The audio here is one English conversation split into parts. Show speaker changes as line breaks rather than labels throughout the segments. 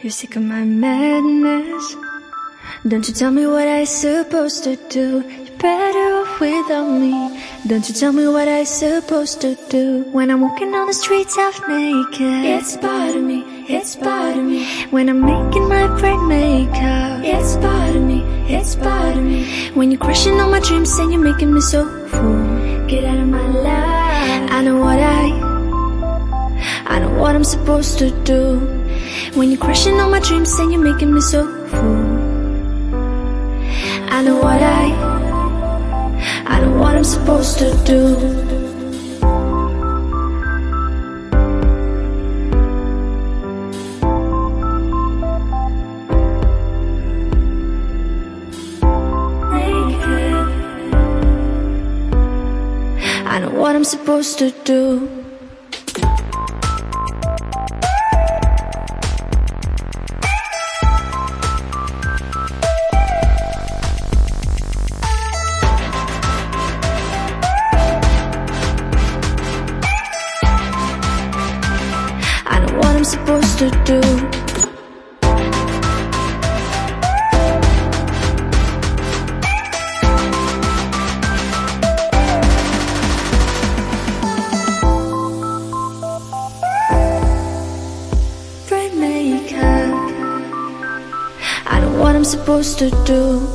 You're sick of my madness. Don't you tell me what I supposed to do. You're better off without me. Don't you tell me what I supposed to do. When I'm walking on the streets half naked, it's bothering me, it's bothering me. When I'm making my bright makeup, it's bothering me, it's bothering me. When you're crushing on my dreams and you're making me so full, get out of my life. I know what I'm supposed to do. When you're crushing on my dreams and you're making me so full, I know what I'm supposed to do. I know what I'm supposed to do. I know what I'm supposed to do. Bright makeup. I know what I'm supposed to do.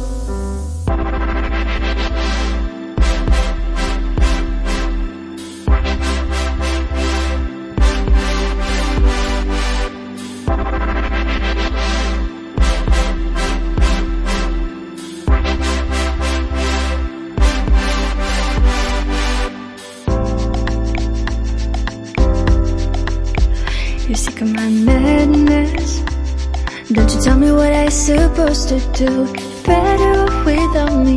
You're sick of my madness. Don't you tell me what I supposed to do. You're better off without me.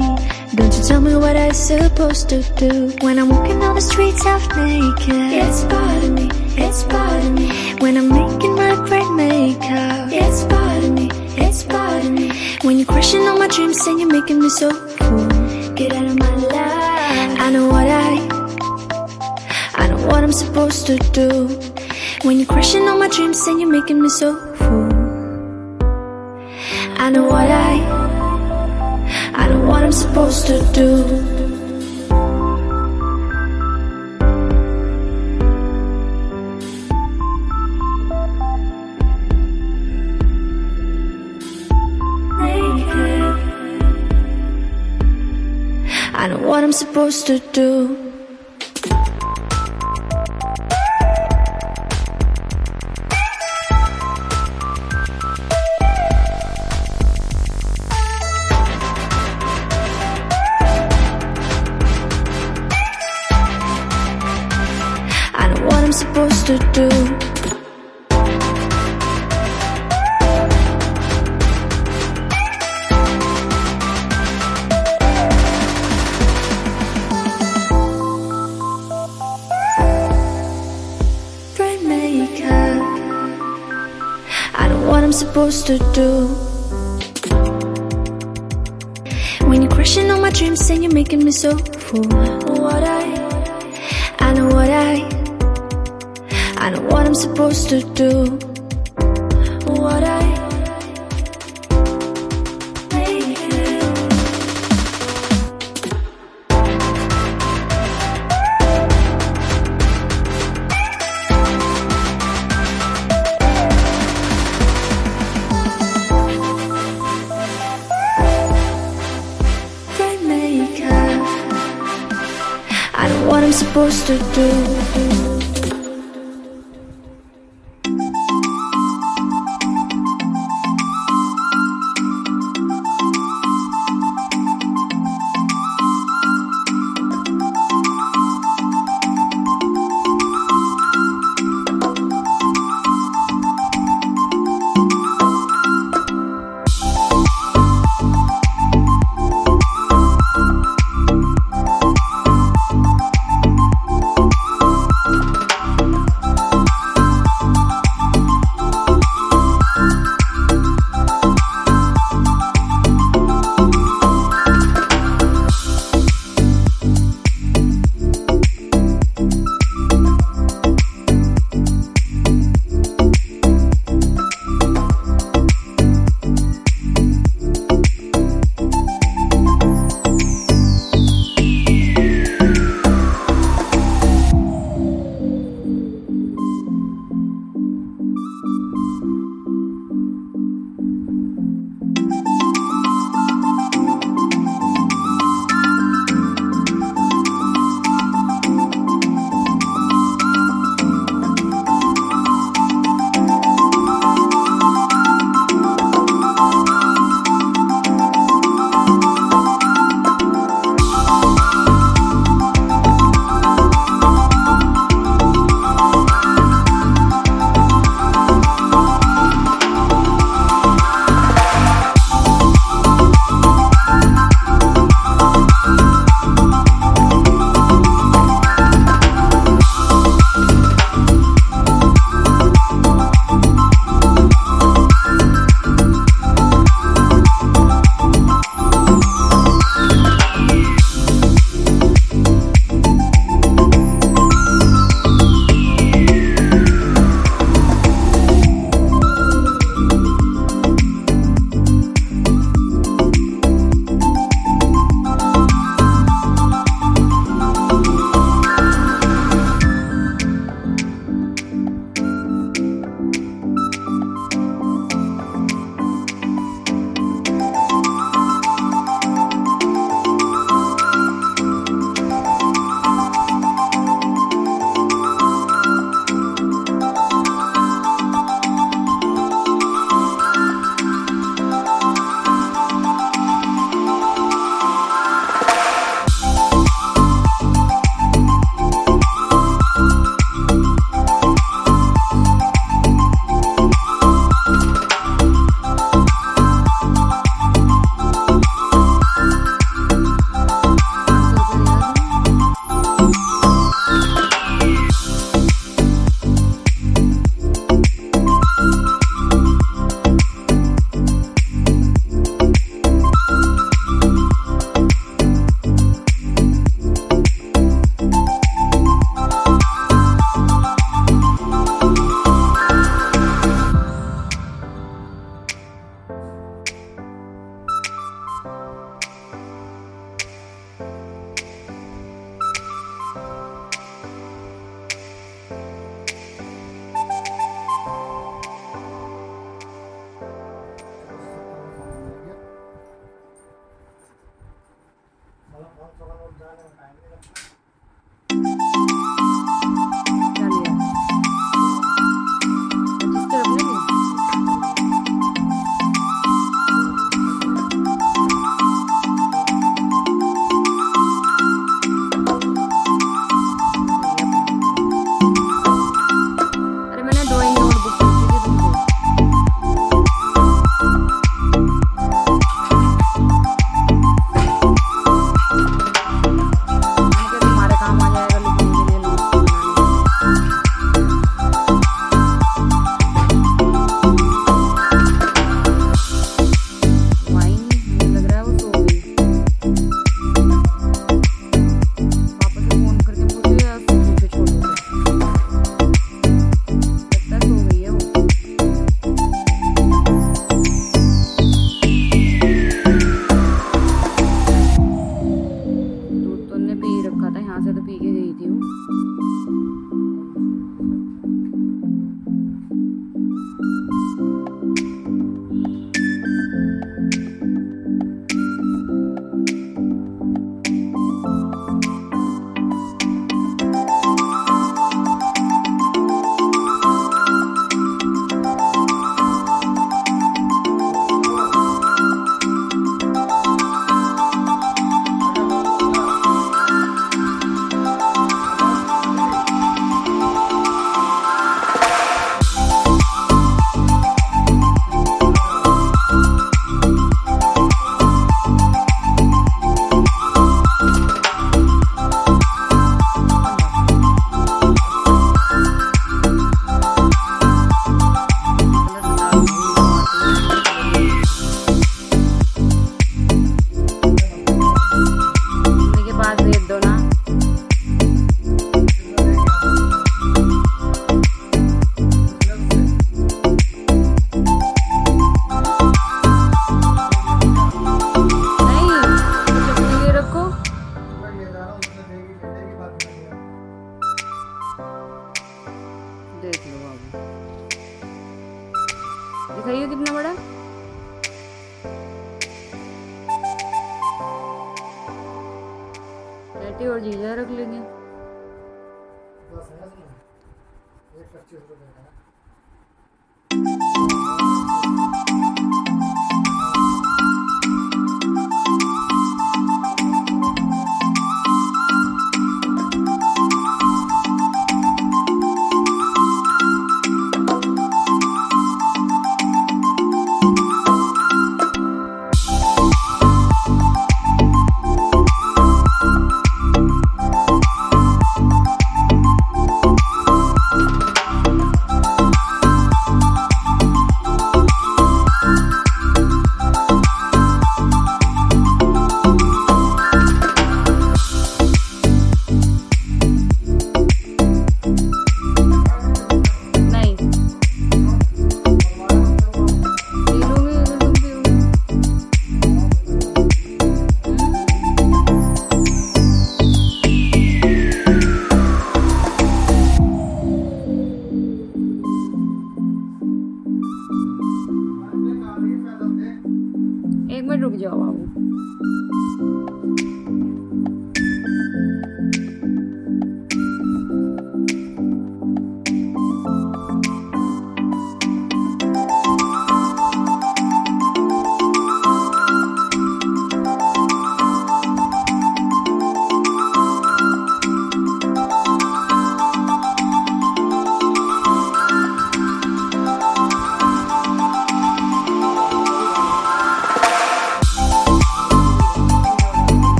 Don't you tell me what I supposed to do. When I'm walking on the streets half naked, it's bothering me, it's bothering me. When I'm making my bright makeup, it's bothering me, it's bothering me. When you're crushing on my dreams and you're making me so full, get out of my life. I know what I'm supposed to do. When you're crushing on my dreams and you're making me so full, I know what I'm supposed to do. I know what I'm supposed to do. I know what I'm supposed to do. Bright makeup. I know what I'm supposed to do. When you're crushing on my dreams and you're making me so full, I know what I'm supposed to do. Bright makeup. I know what I'm supposed to do.
देख लो बाबू, दिखाइए कितना बड़ा। Tatty और जीजा रख लेंगे। एक minute रुक जाओ बाबू।